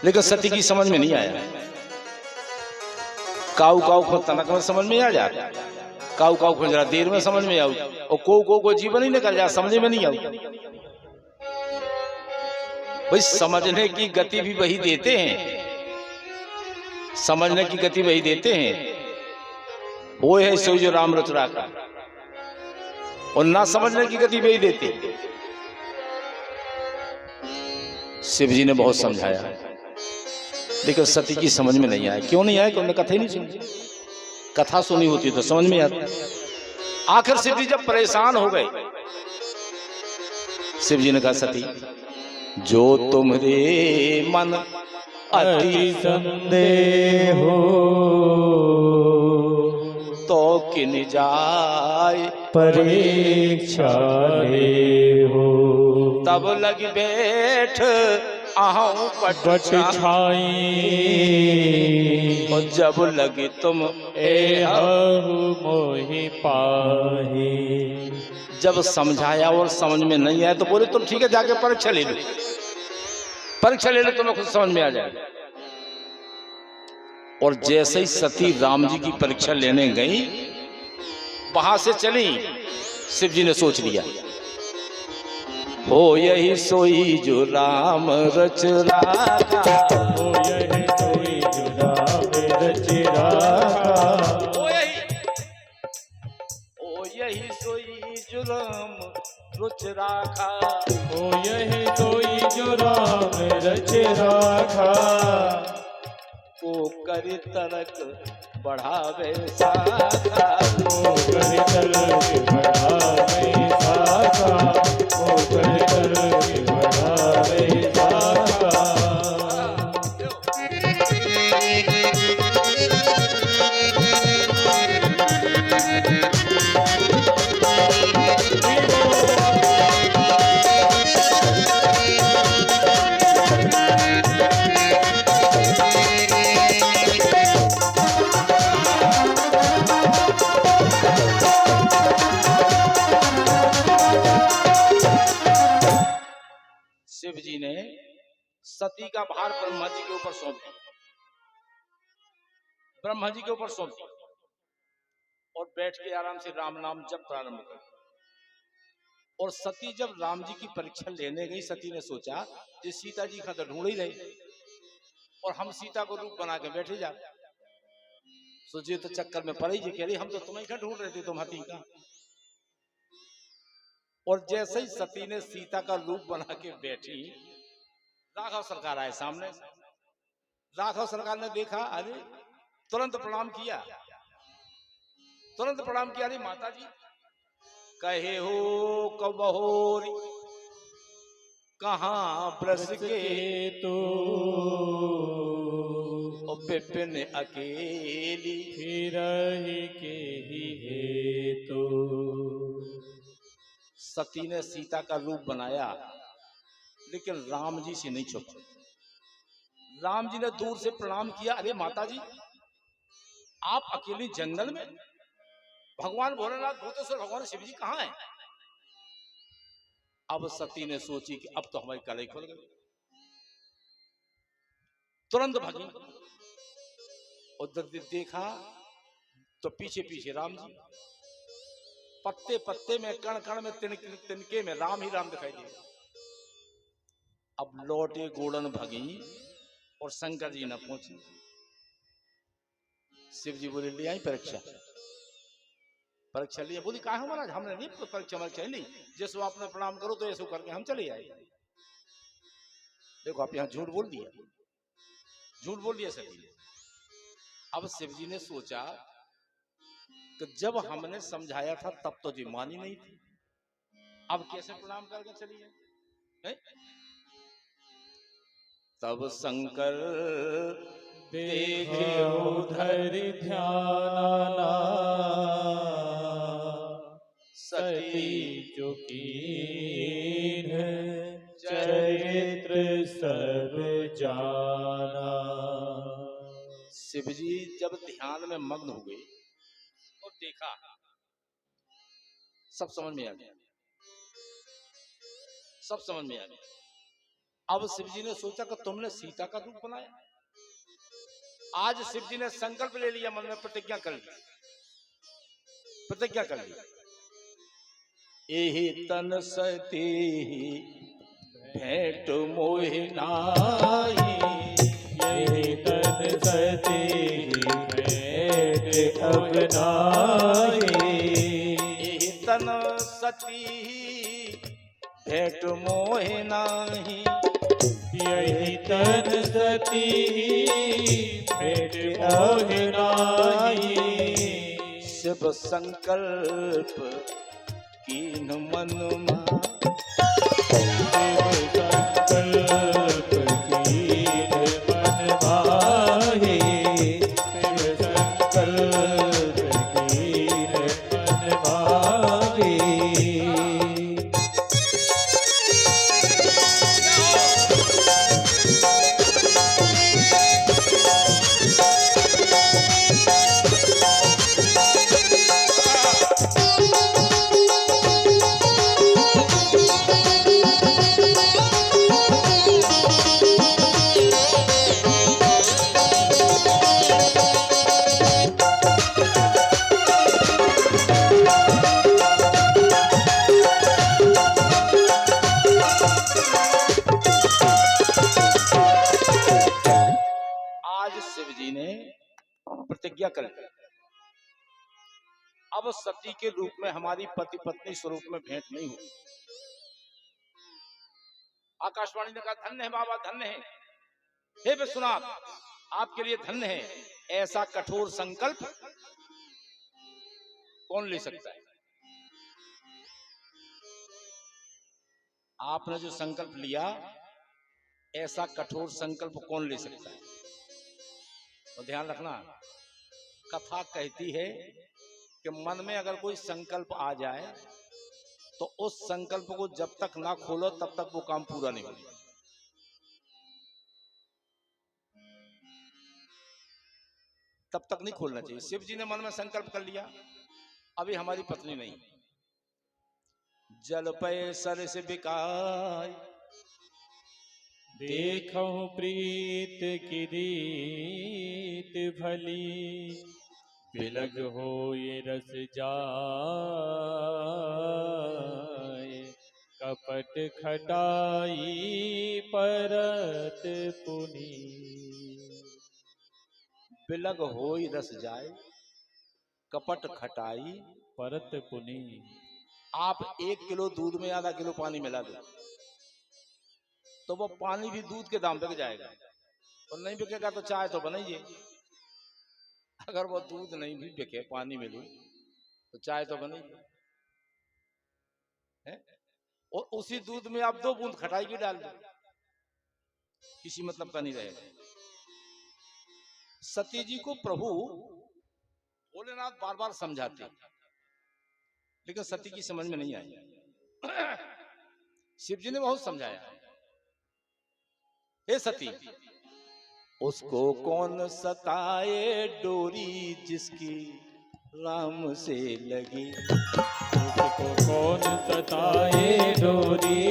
लेकिन सती की समझ में नहीं आया। काऊ काऊ को तनक में समझ में आ जा, काऊ काऊ को जरा देर में समझ में आऊ, और को जीवन ही निकल जा, समझ में नहीं आऊ। भाई समझने की गति भी वही देते हैं, समझने की गति वही देते हैं। वो है सो जो राम रचना का, और ना समझने की गति वही देते। शिव जी ने बहुत समझाया, लेकिन सती की समझ में नहीं आया। क्यों नहीं आया? क्योंकि कथा ही नहीं सुनी। कथा सुनी होती तो समझ में आती। आखिर शिव जी जब परेशान हो गए, शिव जी ने कहा सती, जो तुम्हारे मन अति संदेह हो, तो किन जाय परीक्षा ले हो। तब लग बैठ आहूं पट छाई, और जब लगे तुम मोहि पाही। जब समझाया और समझ में नहीं आया तो बोले तुम ठीक है, जाके परीक्षा ले लो, परीक्षा ले लो, तुम्हें खुद समझ में आ जाएगा। और जैसे ही सती राम जी की परीक्षा लेने गई, वहां से चली, शिव जी ने सोच लिया, हो यही सोई जो राम रच राखा, हो यही सोई जो राम रच राखा, हो यही सोई जो राम रच राखा, हो यही सोई जो राम रच राखा। को कर तरक बढ़ावे साखा, को कर तरक बढ़ावे साखा, को कर तरक बढ़ावे साखा। शिव जी ने सती का भार ब्रह्मा जी के ऊपर सौंप दिया, ब्रह्मा जी के ऊपर सौंप दिया, और बैठ के आराम से राम नाम जप प्रारंभ कर। और सती जब राम जी की परीक्षा लेने गई, सती ने सोचा कि सीता जी का तो ढूंढ ही रही, और हम सीता को रूप बना के बैठे जा। सोचिए तो चक्कर में पड़ी जी, कह रही हम तो तुम्हें क्या ढूंढ रहे थे, तुम हती का। और जैसे ही सती ने सीता का रूप बना के बैठी, राघव सरकार आए सामने। राघव सरकार ने देखा, अरे तुरंत प्रणाम किया, तुरंत प्रणाम किया। अरे माता जी, कहे हो कबहोरी कहाँ ब्रस के तो विपिन अकेली, फिरहि के ही है तो। सती ने सीता का रूप बनाया, लेकिन राम जी से नहीं छुपा। राम जी ने दूर से प्रणाम किया, अरे माता जी, आप अकेली जंगल में, भगवान भोलेनाथ भूतेश्वर भगवान शिव जी कहाँ हैं? अब सती ने सोची कि अब तो हमारी कलाई खुल गई, तुरंत भगी। उधर देखा तो पीछे पीछे राम जी, पत्ते पत्ते में, कण कण में, तिनके में राम ही राम दिखाई दे। अब लौटे गोड़न भगी और शंकर जी न पहुंचे। शिव जी बोले ले आई परीक्षा, परीक्षा लिया। बोली कहा है महाराज, हमने नहीं परीक्षा परीक्षा नहीं, जैसे आपने प्रणाम करो तो ऐसे करके हम चले आए। देखो आप यहाँ झूठ बोल दिया, झूठ बोल दिया सभी ने। अब शिव जी ने सोचा कि जब हमने समझाया था तब तो जी मानी नहीं थी, अब कैसे प्रणाम करके चली है? तब शंकर देखे उधर ध्याना, सती जो कीन चरित्र सर्व जाना। शिव जी जब ध्यान में मग्न हो गए और देखा, सब समझ में आ गया, सब समझ में आ गया। अब शिव जी ने सोचा कि तुमने सीता का रूप बनाया। आज शिव जी ने संकल्प ले लिया, मन में प्रतिज्ञा कर ली, प्रतिज्ञा कर ली। एहि तन सती भेंट मोहि नाहि, यही तन सती भेंट अब नाहि। एहि तन सती भेंट मोहि नाहि, यही तन सती भेंट मोहि नाहि। शिव संकल्प कीन मन मा, शिव संकल्प कीन मन माहि, शिव संकल्प कीन मन माहि। आज शिव जी ने प्रतिज्ञा कर ली, अब सती के रूप में हमारी पति पत्नी स्वरूप में भेंट नहीं होगी। आकाशवाणी ने कहा धन्य है बाबा, धन्य है, हे विश्वनाथ आपके लिए धन्य है। ऐसा कठोर संकल्प कौन ले सकता है? आपने जो संकल्प लिया, ऐसा कठोर संकल्प कौन ले सकता है? तो ध्यान रखना, कथा कहती है कि मन में अगर कोई संकल्प आ जाए तो उस संकल्प को जब तक ना खोलो तब तक वो काम पूरा नहीं होगा। तब तक नहीं खोलना चाहिए। शिव जी ने मन में संकल्प कर लिया, अभी हमारी पत्नी नहीं, जल पय सर से बिकाय, देखो प्रीत की रीत भली, बिलग हो ये रस जाए, कपट खटाई परत पुनी। बिलग होई रस जाए, कपट खटाई परत पुनी। आप 1 किलो दूध में आधा किलो पानी मिला दो तो वो पानी भी दूध के दाम बिक जाएगा, और नहीं बिकेगा तो चाय तो बनाइए। अगर वो दूध नहीं भी बिके, पानी मिले तो चाय तो बनाइए, है? और उसी दूध में आप 2 बूंद खटाई की डाल दो, किसी मतलब का नहीं रहेगा। सती जी को प्रभु भोलेनाथ बार बार समझाते, लेकिन सती की समझ में नहीं आई। शिव जी ने बहुत समझाया, हे सती, उसको कौन सताए डोरी जिसकी राम से लगी, उसको कौन सताए डोरी